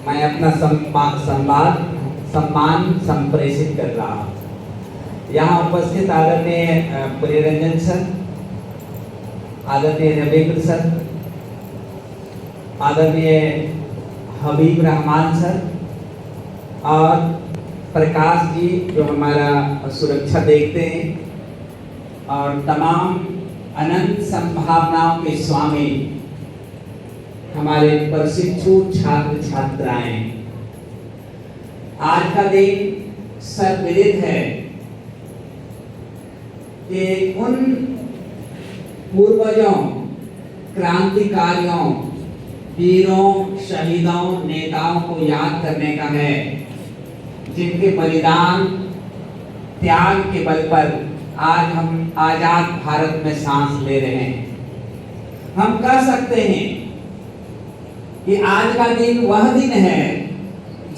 मैं अपना सम्मान संप्रेषित कर रहा हूँ। यहाँ उपस्थित आदरणीय प्रियरंजन सर, आदरणीय रविंद्र सर, आदरणीय हबीब रहमान सर और प्रकाश जी जो हमारा सुरक्षा देखते हैं, और तमाम अनंत संभावनाओं के स्वामी हमारे प्रशिक्षु छात्र छात्राएं। आज का दिन सर्वविदित है कि उन पूर्वजों, क्रांतिकारियों, वीरों, शहीदों, नेताओं को याद करने का है जिनके बलिदान, त्याग के बल पर आज हम आजाद भारत में सांस ले रहे हैं। हम कह सकते हैं कि आज का दिन वह दिन है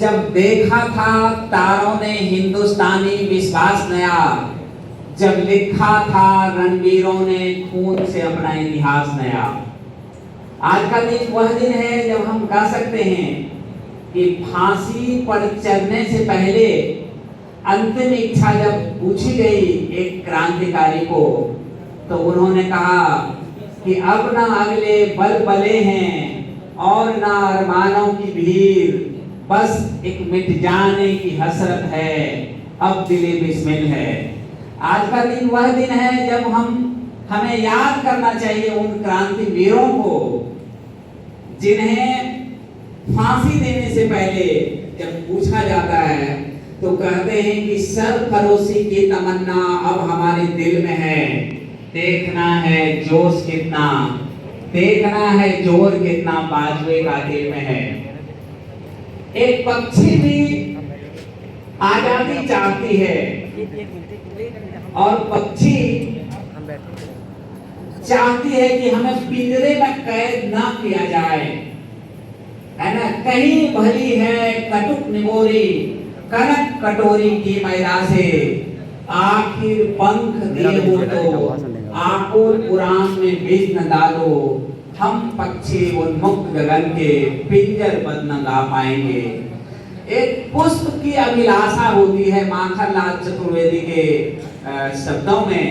जब देखा था तारों ने हिंदुस्तानी विश्वास नया, जब लिखा था रणवीरों ने खून से अपना इतिहास नया। आज का दिन वह दिन है जब हम कह सकते हैं कि फांसी पर चढ़ने से पहले अंतिम इच्छा जब पूछी गई एक क्रांतिकारी को, तो उन्होंने कहा कि अब ना अगले बल बले हैं और ना अरमानों की भीड़, बस एक मिट जाने की हसरत है, अब दिले बिस्मिल है। आज का दिन वह दिन है जब हमें याद करना चाहिए उन क्रांति वीरों को जिन्हें फांसी देने से पहले जब पूछा जाता है तो कहते हैं कि सरफरोशी की तमन्ना अब हमारे दिल में है, देखना है जोश कितना, देखना है जोर कितना बाजुए का दिल में है। एक पक्षी भी आजादी चाहती है और पक्षी चाहती है कि हमें पिंजरे में कैद ना किया जाए, है ना। कहीं भली है कटुक निगोरी, कनक कटोरी की मैदा से, आखिर पंख दिए हो तो आकुल पुराण में बीज न डालो, हम पक्षी उन्मुक्त गगन के पिंजर बद न गा पाएंगे। एक पुष्प की अभिलाषा होती है माखनलाल चतुर्वेदी के शब्दों में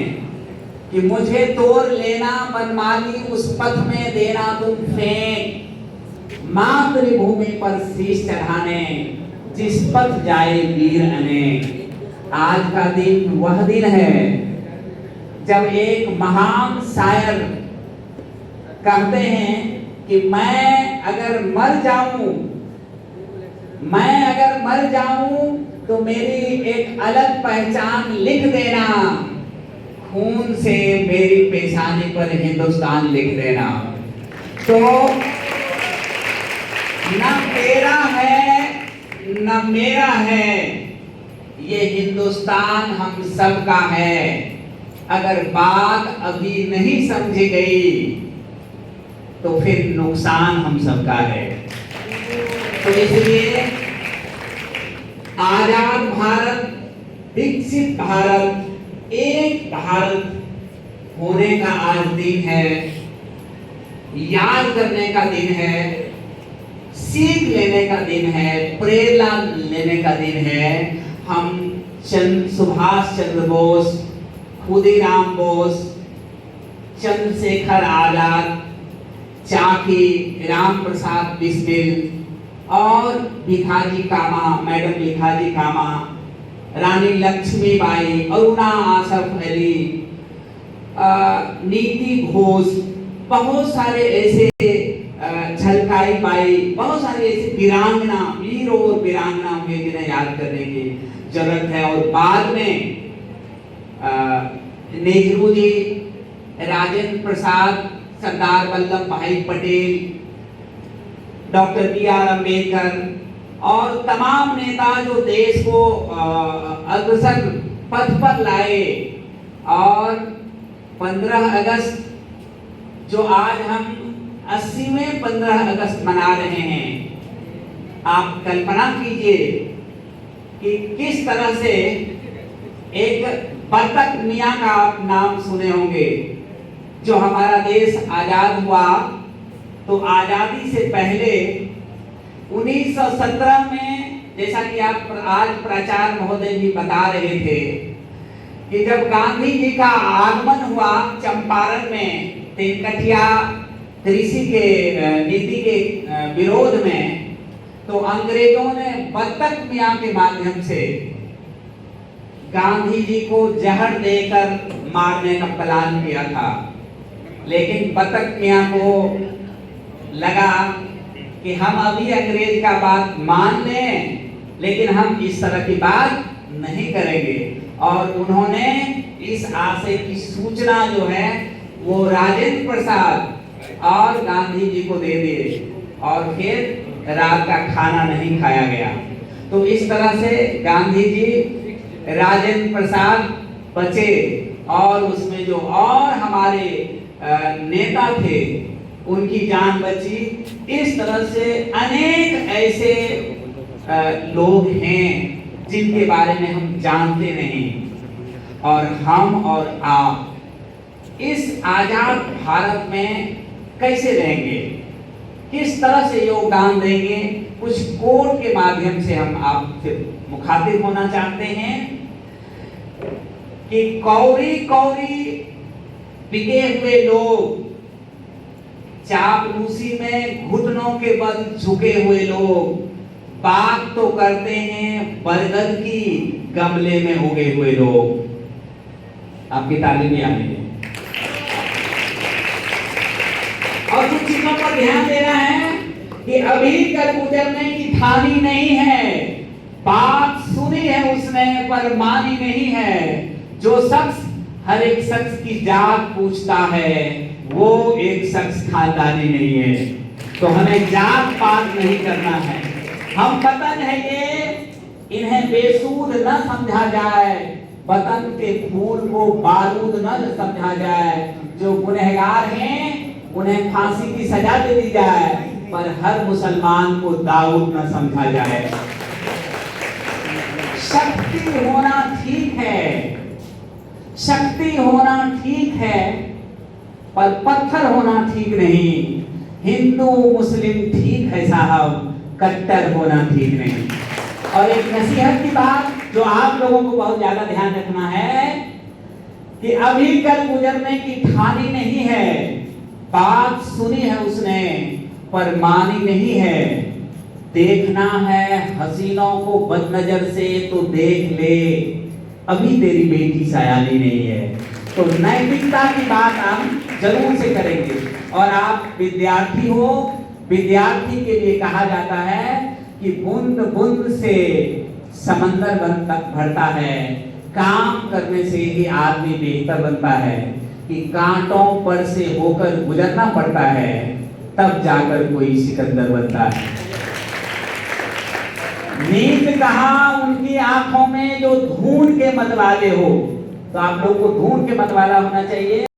कि मुझे तोड़ लेना बनमाली उस पथ में देना तुम फेंक, मातृभूमि पर शीश चढ़ाने जिस पथ जाए वीर अनेक। आज का दिन वह दिन है जब एक महान शायर कहते हैं कि मैं अगर मर जाऊं तो मेरी एक अलग पहचान लिख देना, खून से मेरी पेशानी पर हिंदुस्तान लिख देना। तो न तेरा है न मेरा है, ये हिंदुस्तान हम सबका है। अगर बात अभी नहीं समझी गई तो फिर नुकसान हम सबका है। तो इसलिए आजाद भारत, विकसित भारत, एक भारत होने का आज दिन है, याद करने का दिन है, सीख लेने का दिन है, प्रेरणा लेने का दिन है। हम सुभाष चंद्र बोस, खुदीराम बोस, चंद्रशेखर आजाद, चाकी, राम प्रसाद बिस्मिल और भिखाजी कामा, मैडम भिखाजी कामा, रानी लक्ष्मीबाई, अरुणा आसफ अली, नीति घोष, बहुत सारे ऐसे झलकाई बाई, बहुत सारे ऐसे वीरांगना, वीर और वीरांगना हुए जिन्हें याद करने की जरूरत है। और बाद में नेहरू जी, राजेंद्र प्रसाद, सरदार वल्लभ भाई पटेल, डॉक्टर B.R. अम्बेडकर और तमाम नेता जो देश को अग्रसर पथ पर लाए। और 15 अगस्त जो आज हम 80वें 15 अगस्त मना रहे हैं, आप कल्पना कीजिए कि किस तरह से एक बतख मियाँ का आप नाम सुने होंगे। जो हमारा देश आजाद हुआ तो आजादी से पहले 1917 में, जैसा कि आप आज प्राचार्य महोदय भी बता रहे थे, कि जब गांधी जी का आगमन हुआ चंपारण में तेनकटिया कृषि के नीति के विरोध में, तो अंग्रेजों ने बत्तख मियां के माध्यम से गांधी जी को जहर देकर मारने का प्लान किया था। लेकिन बत्तख मियां को लगा कि हम अभी अंग्रेज का बात मान लें, लेकिन हम इस तरह की बात नहीं करेंगे, और उन्होंने इस आशय की सूचना जो है वो राजेंद्र प्रसाद और गांधी जी को दे दिए, और फिर रात का खाना नहीं खाया गया। तो इस तरह से गांधी जी, राजेंद्र प्रसाद बचे, और उसमें जो और हमारे नेता थे उनकी जान बची। इस तरह से अनेक ऐसे लोग हैं जिनके बारे में हम जानते नहीं, और हम और आप इस आजाद भारत में कैसे रहेंगे, किस तरह से योगदान देंगे, कुछ कोड के माध्यम से हम आपसे मुखातिब होना चाहते हैं। कि कौड़ी कौड़ी बिके हुए लोग, चापलूसी में घुटनों के बल झुके हुए लोग, बात तो करते हैं बरगद की गमले में उगे हुए लोग। आपकी ताली भी आ रही है। और कुछ चीजों पर ध्यान देना है कि अभी कर गुजरने की ठानी नहीं है, बात सुनी है उसने पर मानी नहीं है। जो शख्स हर एक शख्स की जात पूछता है वो एक शख्स खानदानी नहीं है। तो हमें जात पात नहीं करना है। हम वतन है ये, इन्हें बेसूद न समझा जाए, वतन के फूल को बारूद न समझा जाए। जो गुनहगार हैं उन्हें फांसी की सजा दे दी जाए, पर हर मुसलमान को दाऊद न समझा जाए। शक्ति होना ठीक है, शक्ति होना ठीक है, पर पत्थर होना ठीक नहीं। हिंदू मुस्लिम ठीक है साहब, कट्टर होना ठीक नहीं। और एक नसीहत की बात जो आप लोगों को बहुत ज्यादा ध्यान रखना है कि अभी कल गुजरने की ठानी नहीं है, बात सुनी है उसने पर मानी नहीं है। देखना है हसीनों को बदनजर से तो देख ले, अभी तेरी बेटी सयानी नहीं है। तो नैतिकता की बात हम जरूर से करेंगे। और आप विद्यार्थी हो, विद्यार्थी के लिए कहा जाता है कि बूंद बूंद से समंदर भरता है, काम करने से ही आदमी बेहतर बनता है। कि कांटों पर से होकर गुजरना पड़ता है, तब जाकर कोई सिकंदर बनता है। नींद कहा उनकी आंखों में जो ढूंढ के मतवाले हो। तो आप लोग को ढूंढ के मतवाला होना चाहिए।